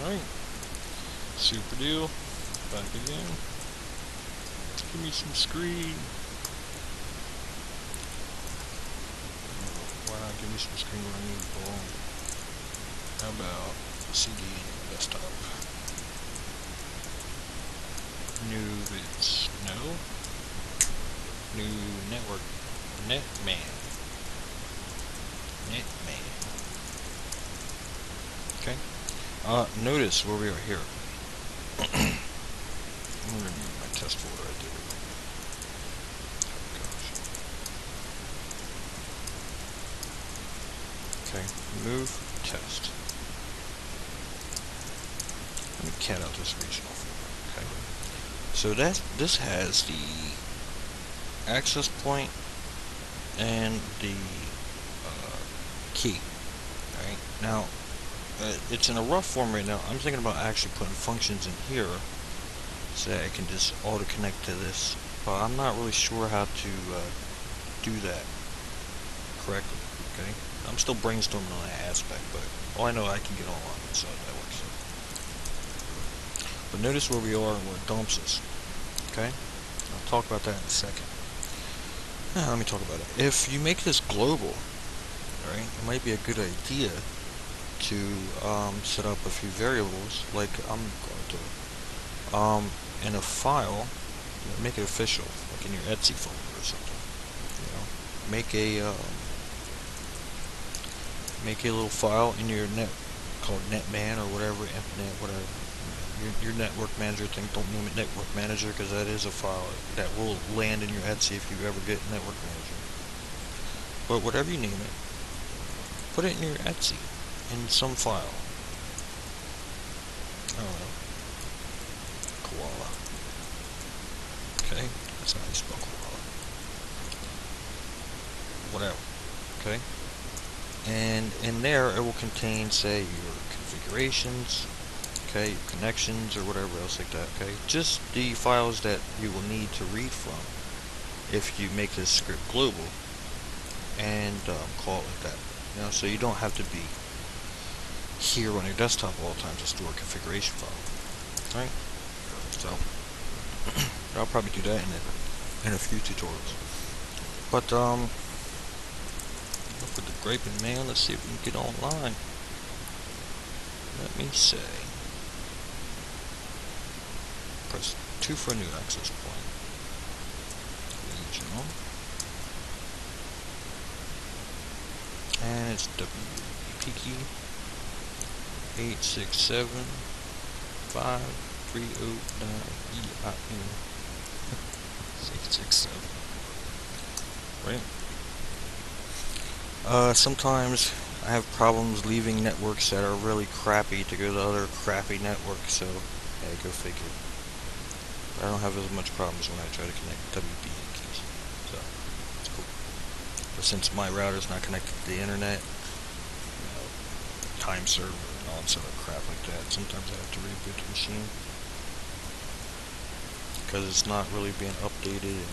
Alright. Super deal. Back again. Give me some screen. Why not give me some screen when I need boom? How about CD desktop? New vids. No. New network. Netman. Okay. Notice where we are here. I'm gonna remove my test folder I did. Oh gosh. Okay. Remove test. Let me cat out this regional folder. Okay. So this has the access point and the key. Right now. It's in a rough form right now. I'm thinking about actually putting functions in here so that I can just auto-connect to this, but I'm not really sure how to do that correctly. Okay, I'm still brainstorming on that aspect, but all I know I can get online, so that works. But notice where we are and where it dumps us. Okay, I'll talk about that in a second. Now, let me talk about it. If you make this global, right, it might be a good idea to set up a few variables, like I'm going to in a file, make it official, like in your Etsy folder or something. You know, make a little file in your net called Netman or whatever, Impnet, whatever. Your network manager thing. Don't name it network manager because that is a file that will land in your Etsy if you ever get network manager. But whatever you name it, put it in your Etsy. In some file. I don't know. Koala. Okay? That's how you spell koala. Whatever. Okay? And in there it will contain, say, your configurations, okay, your connections or whatever else like that, okay? Just the files that you will need to read from if you make this script global and call it like that. You know, so you don't have to be here on your desktop all the time to store a configuration file, right? So I'll probably do that in a few tutorials. But look at the griping man. Let's see if we can get online. Let me say, press 2 for a new access point. Regional, and it's WPKey 867 5309 EIN 667. Right? Sometimes I have problems leaving networks that are really crappy to go to other crappy networks, so yeah, go figure. But I don't have as much problems when I try to connect WPA keys, so it's cool. But since my router's not connected to the internet, you know, time server and all that sort of crap like that, sometimes I have to reboot the machine because it's not really being updated.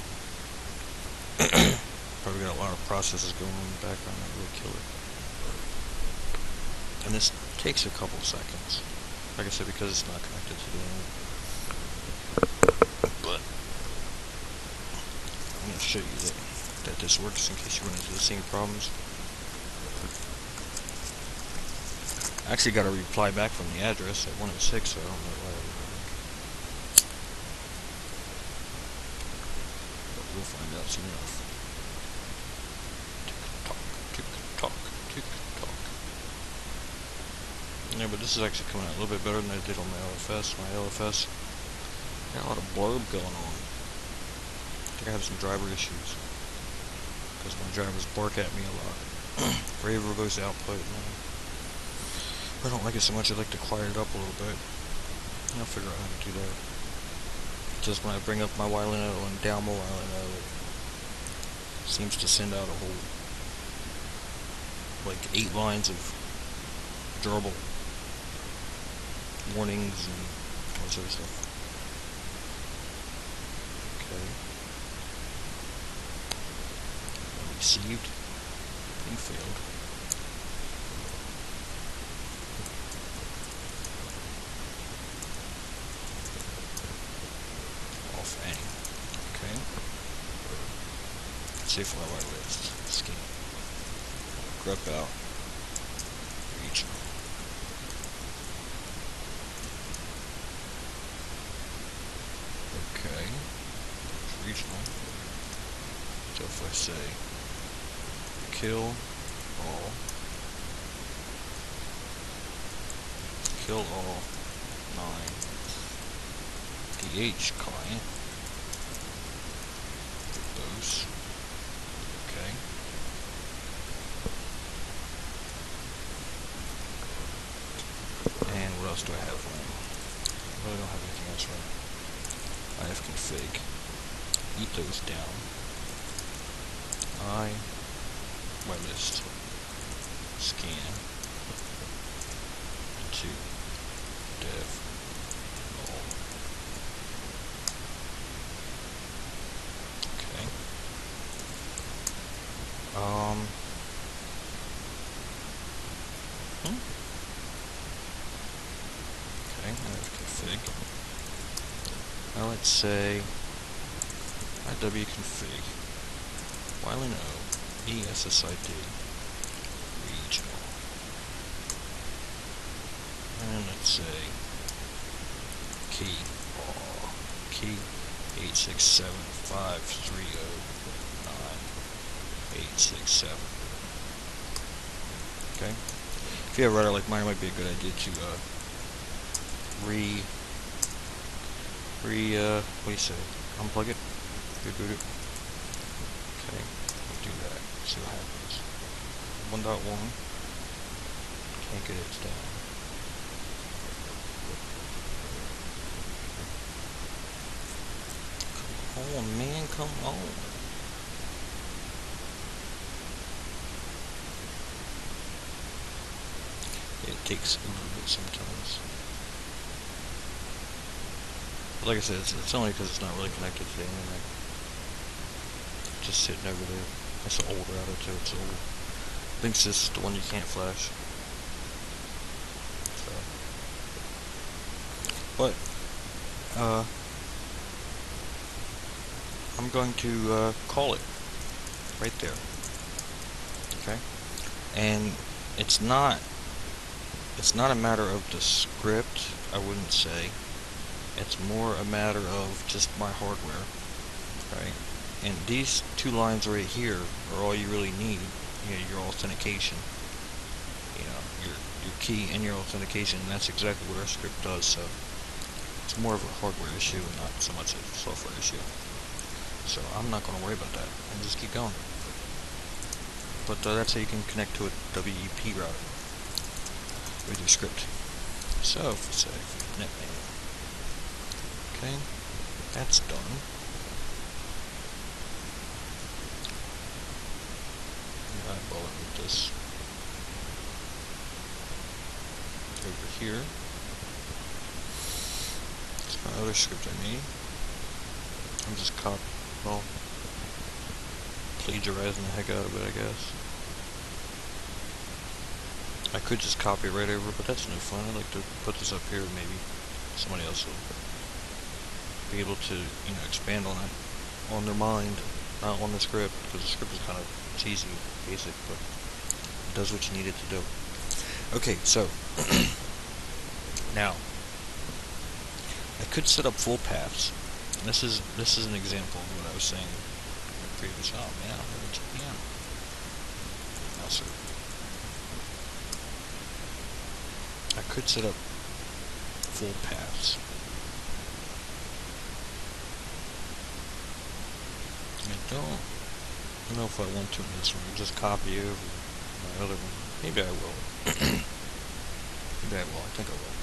And probably got a lot of processes going on in the background that really kill it. And this takes a couple seconds, like I said, because it's not connected to the internet. But I'm going to show you that this works in case you run into the same problems. I actually got a reply back from the address at 106, so I don't know why. But we'll find out soon enough. Tick-tock. Yeah, but this is actually coming out a little bit better than I did on my LFS. My LFS got a lot of blurb going on. I think I have some driver issues because my drivers bark at me a lot. Rave verbose output. I don't like it so much. I'd like to quiet it up a little bit. I'll figure out how to do that. Just when I bring up my Wylino and down my Wylino, it seems to send out a whole, like, 8 lines of gerbil warnings and all sort of stuff. Okay. Received. And failed. Save file by list. Scan. Grep out. Regional. Okay. Regional. So if I say kill all nine DH client, those. Okay. And what else do I have running? I really don't have anything else running. ifconfig. Eat those down. My list. Scan. Into dev. All. Okay. Okay, ifconfig. Now let's say iwconfig. While ESSID regional. And let's say key 8675309 Okay. If you have a router like mine, it might be a good idea to what do you say? Unplug it? Reboot it? Okay, we'll do that. See what happens. 1.1. Can't get it down. Come on, man, come on. It takes a little bit sometimes. But like I said, it's only because it's not really connected to the internet. Just sitting over there. That's an old router too, it's old. Linksys is the one you can't flash. So. But, I'm going to call it right there. Okay? And it's not a matter of the script, I wouldn't say. It's more a matter of just my hardware. Right? And these two lines right here are all you really need. You know, your authentication. You know, your key and your authentication, and that's exactly what our script does, so it's more of a hardware issue and not so much a software issue. So I'm not going to worry about that, and just keep going. But that's how you can connect to a WEP router with your script. So if we say netman, okay, that's done. Eyeball it with this over here. It's my other script I need. I'm just plagiarizing the heck out of it, I guess. I could just copy it right over, but that's no fun. I'd like to put this up here, maybe somebody else will be able to, you know, expand on it, on their mind, not on the script, because the script is kind of cheesy, basic, but it does what you need it to do. Okay, so now I could set up full paths. And this is an example of what I was saying in the previous. Oh man, I'm gonna check me out. Now, sir, I could set up full paths. I don't know if I want to in this one. Just copy over my other one. Maybe I will. Maybe I will. I think I will.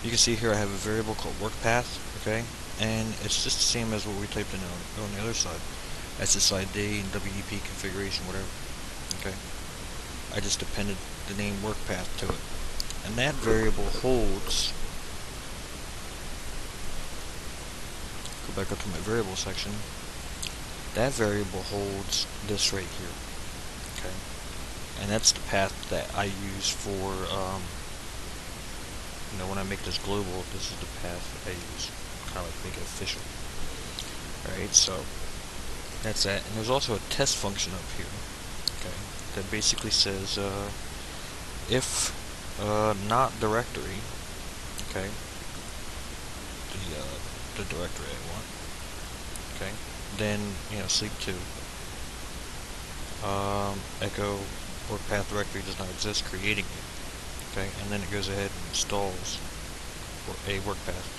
You can see here I have a variable called workpath, okay? And it's just the same as what we typed in on the other side. SSID and WEP configuration, whatever. Okay? I just appended the name workpath to it. And that variable holds, go back up to my variable section, that variable holds this right here. Okay? And that's the path that I use for, you know, when I make this global, this is the path I use. Kind of like make it official. Alright, so That's that. And there's also a test function up here, okay, that basically says if not directory, okay, the directory I want, okay, then sleep 2. Echo work path directory does not exist, creating it. Okay, and then it goes ahead and installs a work path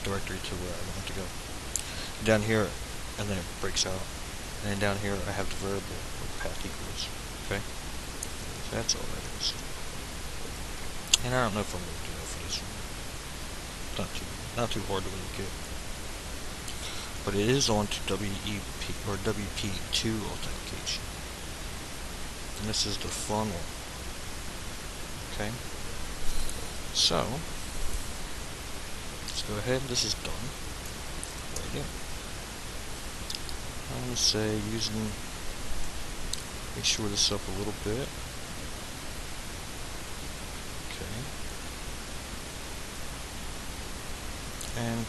directory to where I want it to go. Down here, and then it breaks out. And then down here, I have the variable work path equals. Okay, so that's all that is. And I don't know if I'm going to do that for this one. Not too hard to really get. But it is on to WEP or WP2 authentication. And this is the fun one. Okay. So let's go ahead. This is done. Right in. I'm gonna say make sure this up a little bit. Okay. And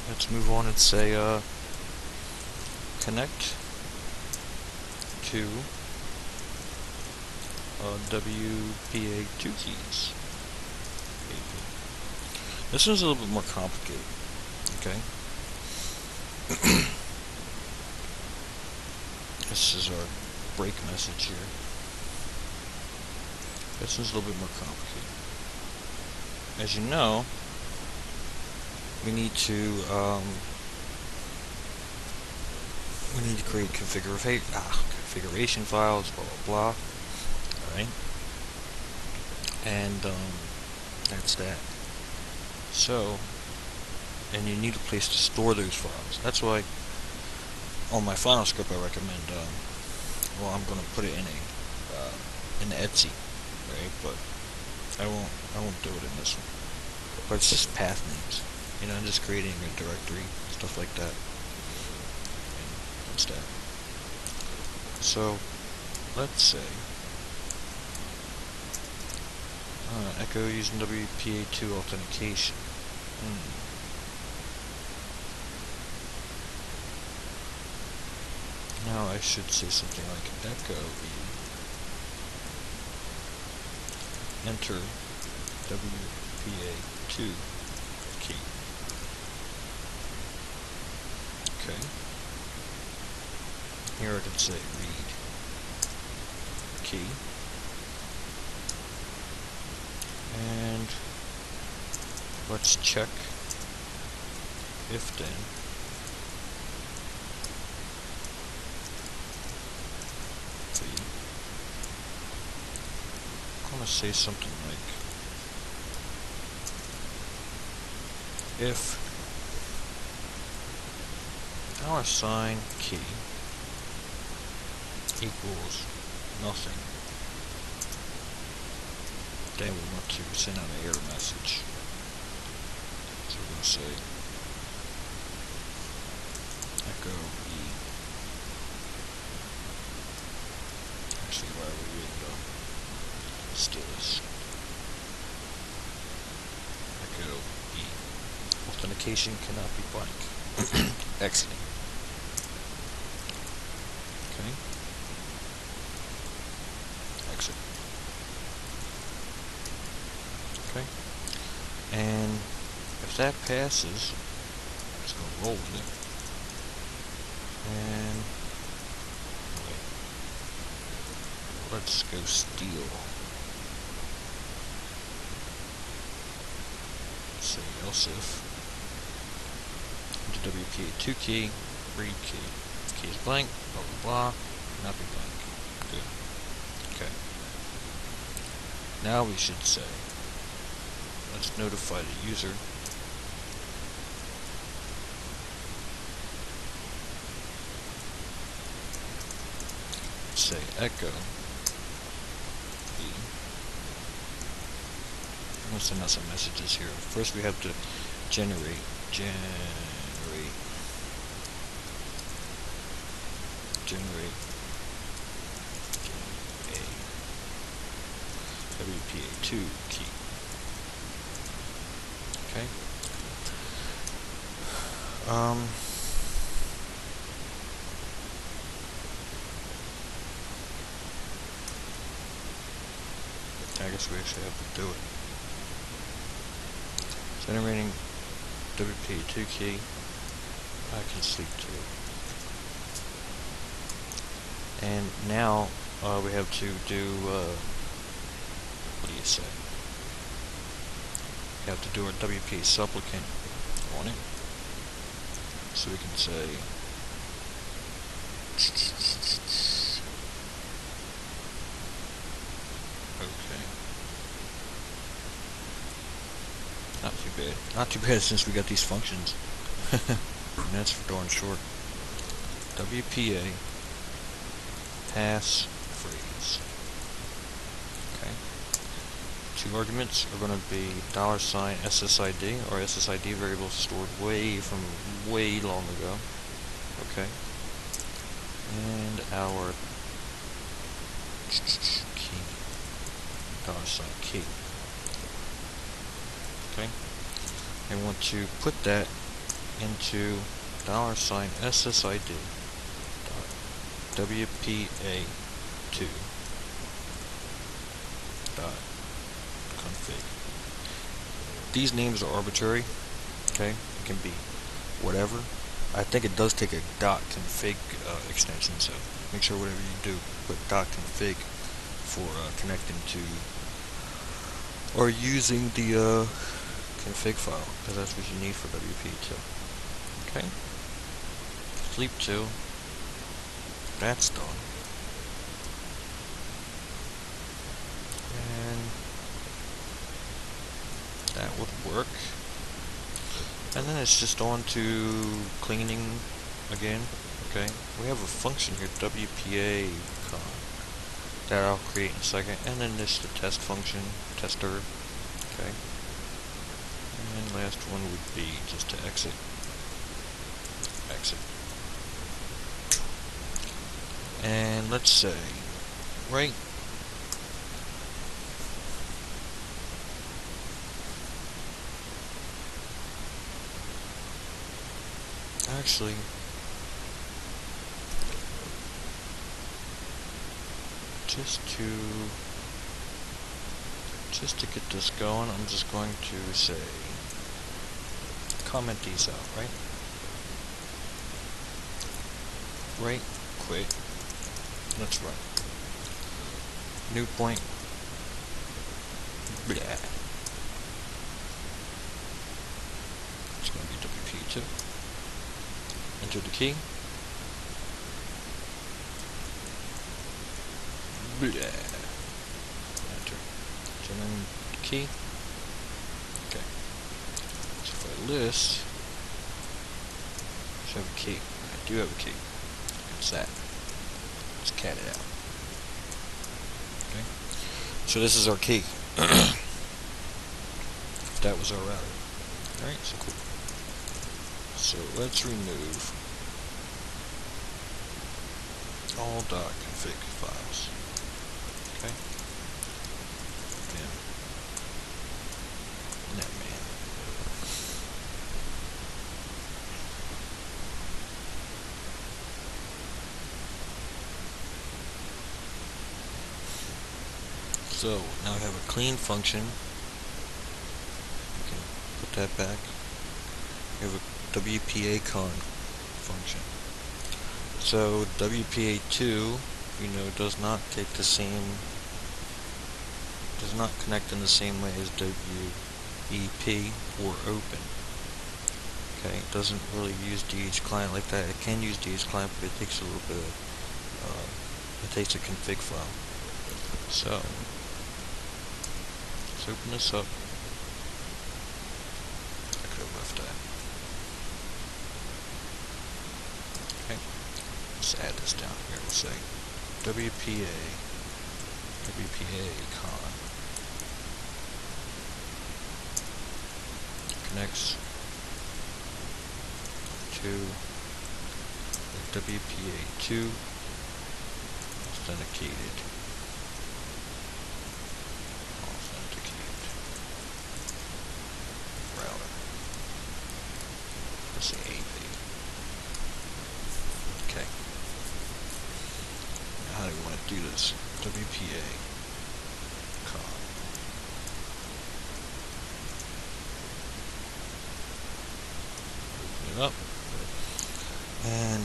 let's move on and say connect to WPA2 keys. This one's a little bit more complicated. Okay. This is our break message here. This one's a little bit more complicated. As you know, we need to create configuration files, blah blah blah. Alright? And that's that. So, and you need a place to store those files. That's why on my final script I recommend I'm gonna put it in Etsy, right? But I won't do it in this one. But it's just path names. I'm just creating a directory, stuff like that. And that's that. So let's say echo using WPA2 authentication. Now I should say something like echo enter WPA2 key. Okay. Here I can say read key. And let's check if then I'm going to say something like if our sign key equals nothing, then we want to send out an error message. So we're going to say echo E. Actually, why are we reading though? Let's do this. Echo E. Authentication cannot be blank. Excellent. Okay. Exit. Okay. And if that passes, I'm just going to roll with it. And wait. Let's go steal. Let's say else if the WPA2 key, read key. Key is blank, blah blah blah, not be blank. Good. Okay. Now we should say, let's notify the user say echo E. I'm going to send out some messages here. First we have to generate a WPA2 key. Okay. I guess we actually have to do it. Generating WPA2 key. I can sleep too. And now we have to do, what do you say? We have to do our WPA supplicant on it. So we can say, okay. Not too bad. Not too bad since we got these functions. And that's for darn short. WPA pass phrase. Okay. Two arguments are going to be $SSID, or SSID variable stored way long ago. Okay. And our key. $key. Okay. I want to put that into $SSID WPA2 config. These names are arbitrary. Okay, it can be whatever. I think it does take a .config extension, so make sure whatever you do put .config for connecting to or using the config file, because that's what you need for WP2. Okay, sleep 2. That's done. And that would work. And then it's just on to cleaning again. Okay, we have a function here, WPA con, that I'll create in a second. And then there's the test function, tester. Okay. And last one would be just to exit. Exit. And let's say, right, actually, just to get this going, I'm just going to say, comment these out, right? Right, quit. Let's run. New point. Blah. It's going to be WP2. Enter the key. Blah. Enter. Generate the key. Okay. So if I list, I should have a key. I do have a key. It's that. Let's cat it out. Okay. So this is our key. That was our router. Alright, so cool. So let's remove all .config files. Okay. And netman. So now I have a clean function. We can put that back. We have a WPA con function. So WPA2, you know, does not take the same, does not connect in the same way as WEP or open. Okay, it doesn't really use DHClient like that. It can use DHClient, but it takes a little bit of, it takes a config file. So, let's open this up. I could have left that. Okay, let's add this down here. We'll say WPA con connects to the WPA2 authenticated router. Let's say AV. do this. WPA con. Open it up. And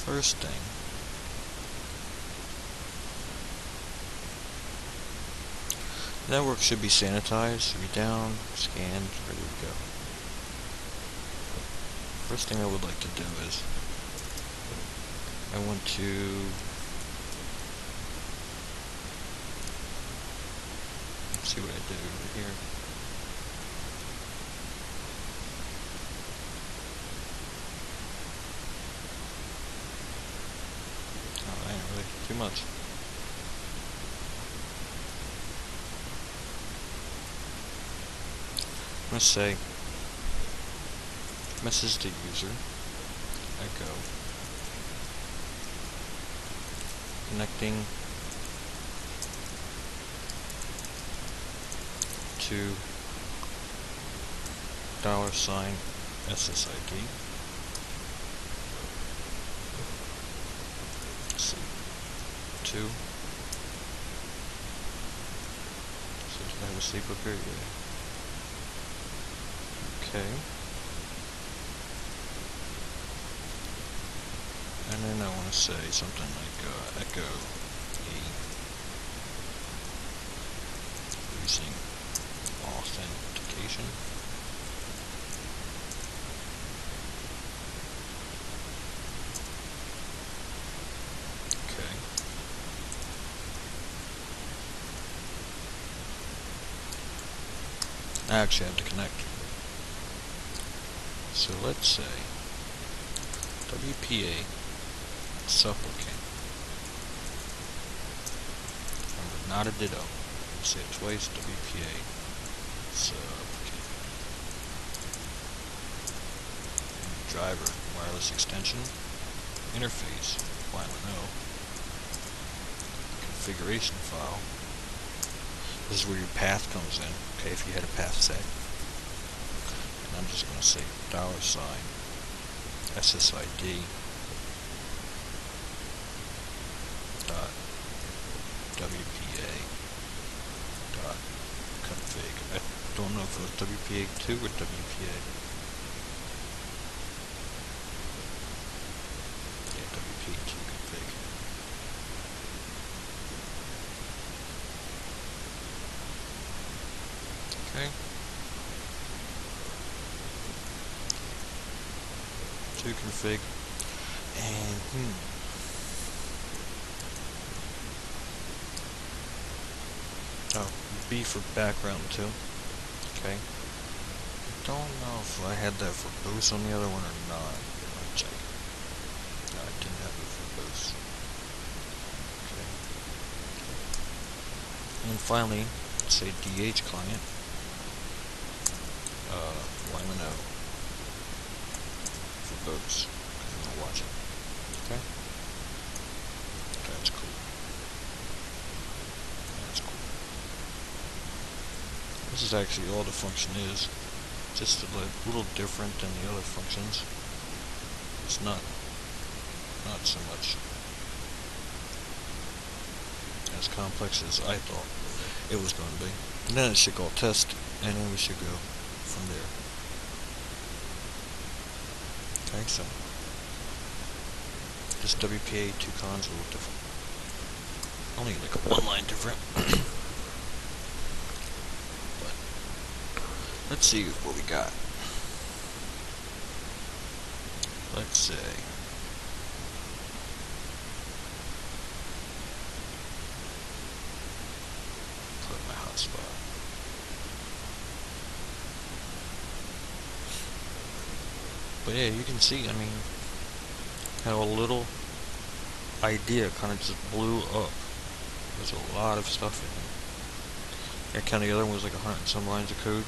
first thing, network should be sanitized, should be down, scanned, ready to go. First thing I would like to do is I want to see what I did over here. Oh, I ain't really too much. I'm gonna say message the user, echo, connecting to $SSID. Let's see, 2. So did I have a sleep up here? Yeah. Okay. And then I want to say something like echo E using authentication. Okay. I actually have to connect. So let's say WPA supplicant. Remember, not a ditto. Say it twice, WPA supplicant. Driver, wireless extension, interface, YMNO, configuration file. This is where your path comes in, okay, if you had a path set. And I'm just going to say $SSID dot WPA dot config. I don't know if it was WPA2 or WPA. Yeah, WPA2 config. Okay. 2 config. And oh, B for background too. Okay. I don't know if I had that for boost on the other one or not. Let me check. No, I didn't have it for boost. Okay. And finally, say DH client. YMNO for boost. Because I'm gonna watch it. Okay. That's cool. That's cool. This is actually all the function is. Just a little different than the other functions. It's not so much as complex as I thought it was going to be. And then it should go test, and then we should go from there. Okay, so this WPA 2 con's a little different. Only like 1 line different. But let's see what we got. Let's say put my hotspot. But yeah, you can see, I mean, how a little idea kind of just blew up. There's a lot of stuff in here. I count the other one was like 100 and some lines of code.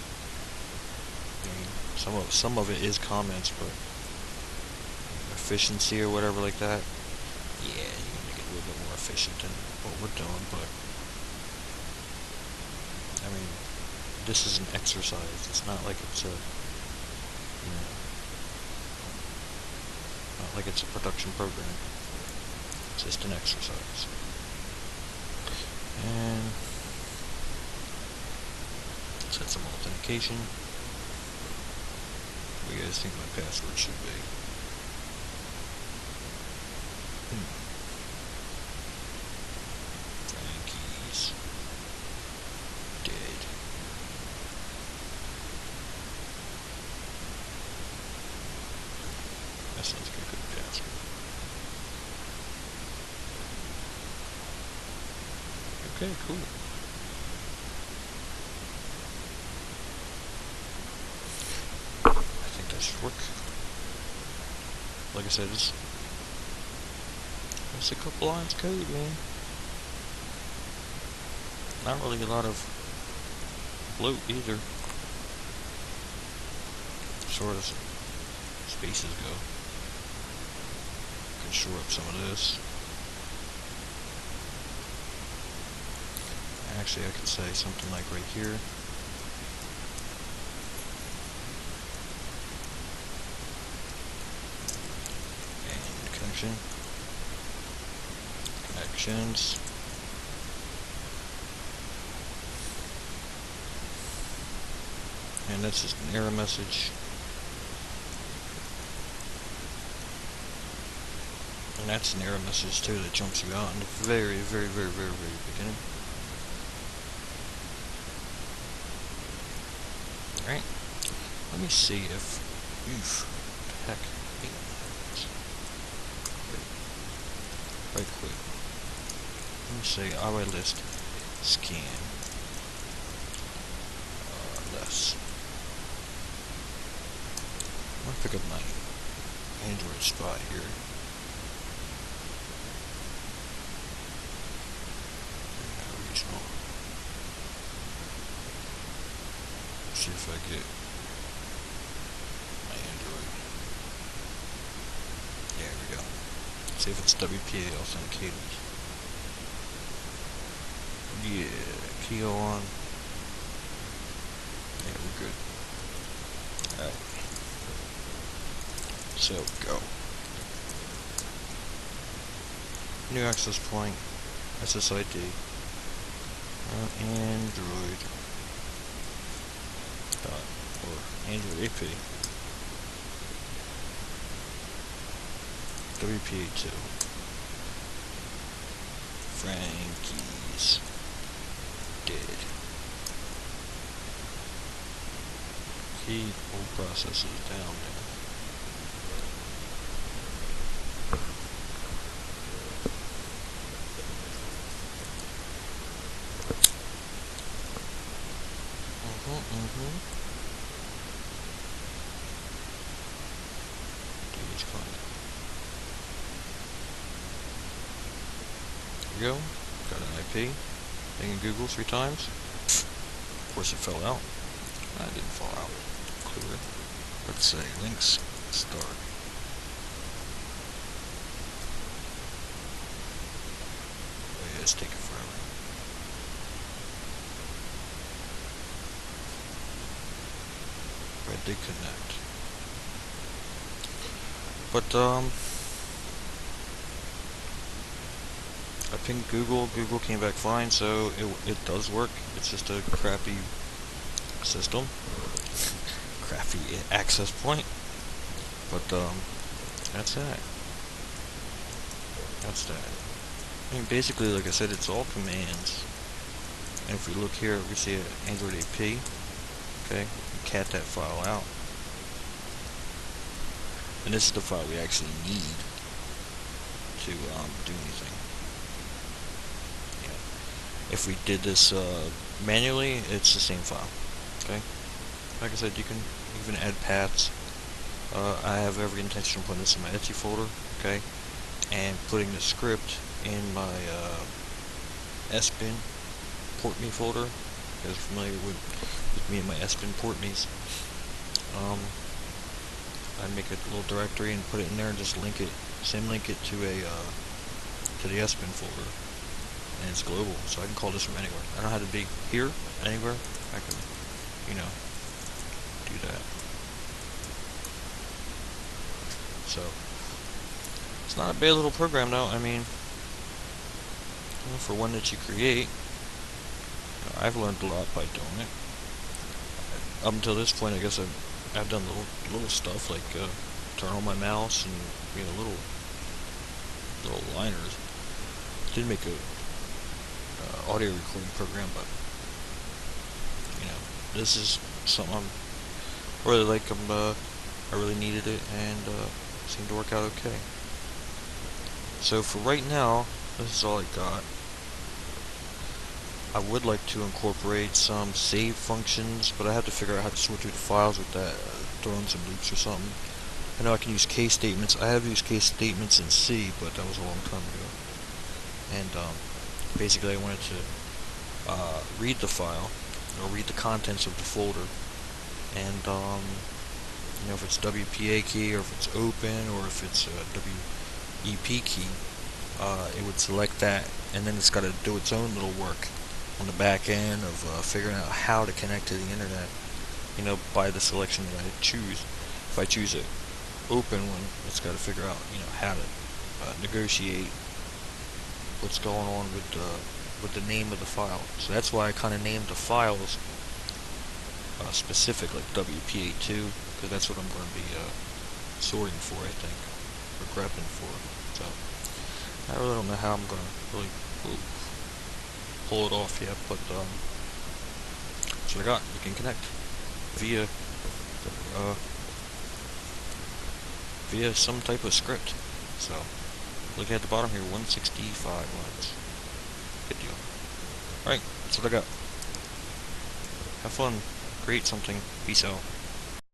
I mean, some of it is comments, but efficiency or whatever like that, yeah, you can make it a little bit more efficient than what we're doing. But I mean, this is an exercise. It's not like it's a, you know, like it's a production program. It's just an exercise. And set some authentication. What do you guys think my password should be? Frankie's dead. That sounds like a good password. Okay, cool. I think that should work. Like I said, it's a couple lines of code, man. Not really a lot of bloat either. As far as spaces go. Can shore up some of this. Actually, I could say something like right here. And connection. Connections. And that's just an error message. And that's an error message too that jumps you out in the very, very, very, very, very beginning. Alright. Let me see if heck right quick. Let me say our list scan less. I'm gonna pick up my Android spot here. Regional. See if I get my Android. There we go. See if it's WPA authenticated. Yeah, key on. Yeah, we're good. Alright. So, go. New access point. SSID. Android. Or Android AP. WPA2. Frankie's dead. Keep all processes down there. DH client. There we go. Got an IP. Thing in Google 3 times. Of course it fell out. It didn't fall out. Clear. Let's say links start. Oh yeah, it's taking forever. But it did connect. But I pinged Google. Google came back fine, so it does work. It's just a crappy system. Crappy access point. But that's that. That's that. I mean, basically, like I said, it's all commands. And if we look here, we see an Android AP. Okay, cat that file out. And this is the file we actually need to do anything. Yeah. If we did this manually, it's the same file. Okay. Like I said, you can even add paths. I have every intention of putting this in my Etsy folder. Okay. And putting the script in my SBIN port me folder. You guys are familiar with me and my SBIN port me's. I'd make a little directory and put it in there and just link it, symlink it to a to the SBIN folder, and it's global, so I can call this from anywhere. I don't have to be here, anywhere. I can, you know, do that. So It's not a bad little program though. I mean, for one that you create, I've learned a lot by doing it. Up until this point, I guess I've done little stuff like turn on my mouse and little liners. Did make a audio recording program, but this is something I really like. I really needed it, and seemed to work out okay. So for right now, this is all I got. I would like to incorporate some save functions, but I have to figure out how to sort through the files with that, throw in some loops or something. I know I can use case statements. I have used case statements in C, but that was a long time ago. And basically I wanted to read the file, or read the contents of the folder, and if it's WPA key, or if it's open, or if it's a WEP key, it would select that, and then it's got to do its own little work on the back end of figuring out how to connect to the internet, by the selection that I choose. If I choose an open one, it's got to figure out, how to negotiate what's going on with the name of the file. So that's why I kind of named the files specific, like WPA2, because that's what I'm going to be sorting for, I think, or grepping for. So I really don't know how I'm going to really pull it off yet, but that's what I got. You can connect via some type of script. So looking at the bottom here, 165 lines. Good deal. Alright, that's what I got. Have fun. Create something. Peace out.